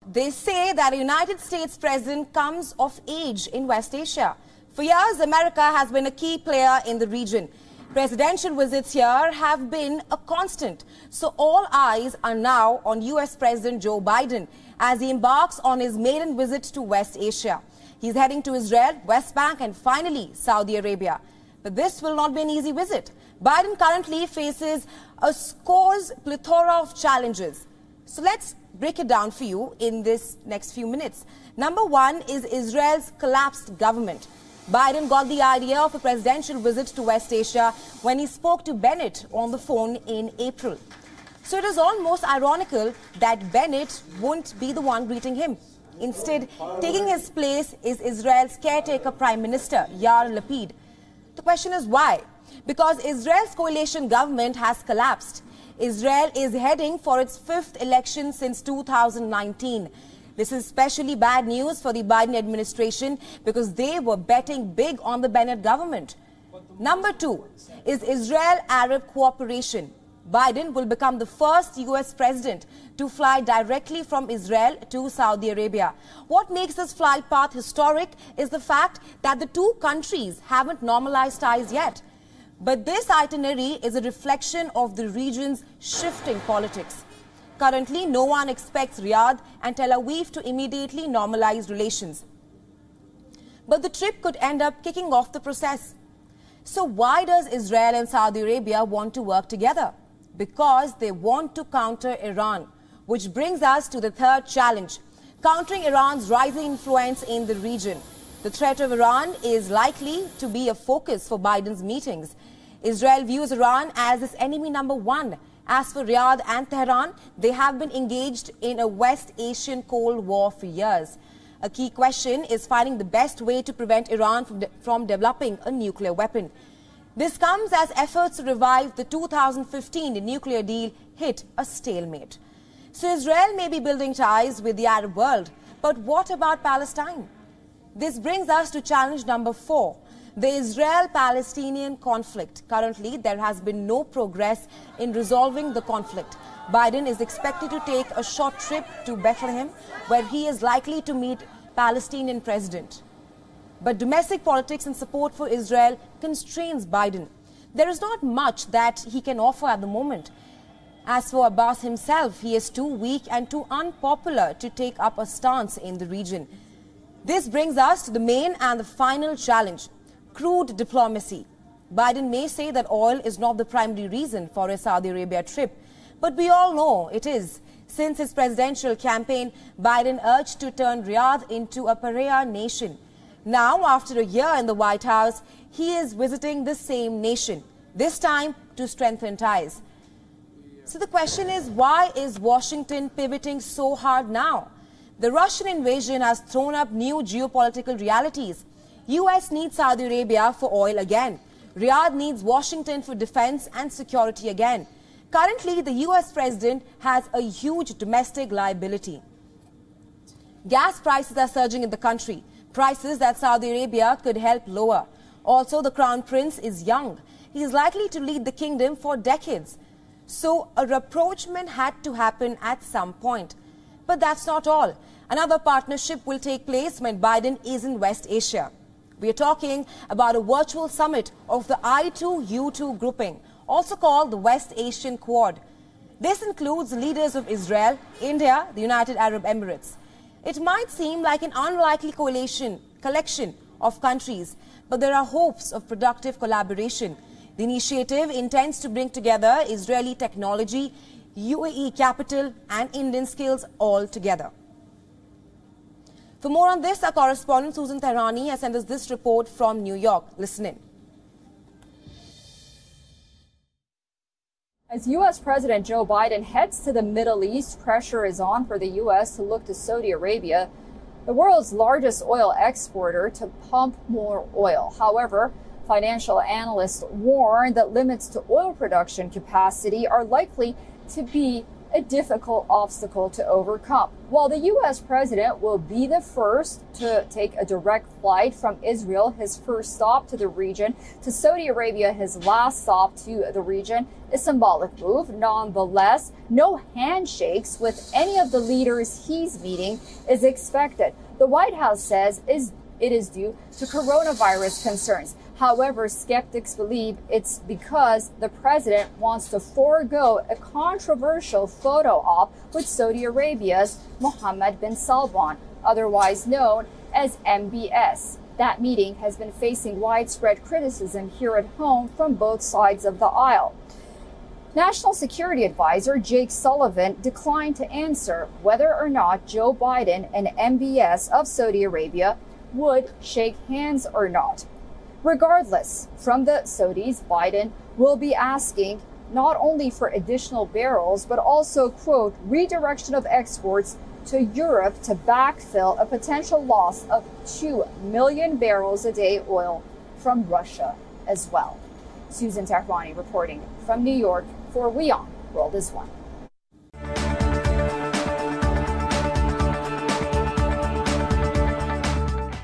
They say that a United States president comes of age in West Asia. For years, America has been a key player in the region. Presidential visits here have been a constant. So all eyes are now on US President Joe Biden as he embarks on his maiden visit to West Asia. He's heading to Israel, West Bank and finally Saudi Arabia. But this will not be an easy visit. Biden currently faces a plethora of challenges. So let's break it down for you in this next few minutes. Number one is Israel's collapsed government. Biden got the idea of a presidential visit to West Asia when he spoke to Bennett on the phone in April. So it is almost ironical that Bennett won't be the one greeting him. Instead, taking his place is Israel's caretaker Prime Minister, Yair Lapid. The question is why? Because Israel's coalition government has collapsed. Israel is heading for its fifth election since 2019. This is especially bad news for the Biden administration because they were betting big on the Bennett government. Number two is Israel-Arab cooperation. Biden will become the first U.S. president to fly directly from Israel to Saudi Arabia. What makes this flight path historic is the fact that the two countries haven't normalized ties yet. But this itinerary is a reflection of the region's shifting politics. Currently, no one expects Riyadh and Tel Aviv to immediately normalize relations. But the trip could end up kicking off the process. So why does Israel and Saudi Arabia want to work together? Because they want to counter Iran, which brings us to the third challenge, countering Iran's rising influence in the region. The threat of Iran is likely to be a focus for Biden's meetings. Israel views Iran as its enemy number one. As for Riyadh and Tehran, they have been engaged in a West Asian Cold War for years. A key question is finding the best way to prevent Iran from developing a nuclear weapon. This comes as efforts to revive the 2015 nuclear deal hit a stalemate. So Israel may be building ties with the Arab world, but what about Palestine? This brings us to challenge number 4, the Israel-Palestinian conflict. Currently, there has been no progress in resolving the conflict. Biden is expected to take a short trip to Bethlehem, where he is likely to meet Palestinian president. But domestic politics and support for Israel constrains Biden. There is not much that he can offer at the moment. As for Abbas himself, he is too weak and too unpopular to take up a stance in the region. This brings us to the main and the final challenge, crude diplomacy. Biden may say that oil is not the primary reason for his Saudi Arabia trip, but we all know it is. Since his presidential campaign, Biden urged to turn Riyadh into a pariah nation. Now, after a year in the White House, he is visiting the same nation, this time to strengthen ties. So the question is, why is Washington pivoting so hard now? The Russian invasion has thrown up new geopolitical realities. US needs Saudi Arabia for oil again. Riyadh needs Washington for defense and security again. Currently, the US president has a huge domestic liability. Gas prices are surging in the country, prices that Saudi Arabia could help lower. Also, the Crown Prince is young. He is likely to lead the kingdom for decades. So a rapprochement had to happen at some point. But that's not all. Another partnership will take place when Biden is in West Asia. We are talking about a virtual summit of the I2U2 grouping, also called the West Asian Quad. This includes leaders of Israel, India, the United Arab Emirates. It might seem like an unlikely collection of countries, but there are hopes of productive collaboration. The initiative intends to bring together Israeli technology, UAE capital and Indian skills all together. For more on this, our correspondent Susan Tehrani has sent us this report from New York. Listen in. As U.S. President Joe Biden heads to the Middle East, pressure is on for the U.S. to look to Saudi Arabia, the world's largest oil exporter, to pump more oil. However, financial analysts warn that limits to oil production capacity are likely to be a difficult obstacle to overcome. While the U.S. president will be the first to take a direct flight from Israel, his first stop to the region, to Saudi Arabia, his last stop to the region, a symbolic move. Nonetheless, no handshakes with any of the leaders he's meeting is expected. The White House says it is due to coronavirus concerns. However, skeptics believe it's because the president wants to forego a controversial photo op with Saudi Arabia's Mohammed bin Salman, otherwise known as MBS. That meeting has been facing widespread criticism here at home from both sides of the aisle. National Security Advisor Jake Sullivan declined to answer whether or not Joe Biden and MBS of Saudi Arabia would shake hands or not. Regardless, from the Saudis, Biden will be asking not only for additional barrels, but also, quote, redirection of exports to Europe to backfill a potential loss of 2 million barrels a day oil from Russia as well. Susan Tahbani reporting from New York for WION World is One.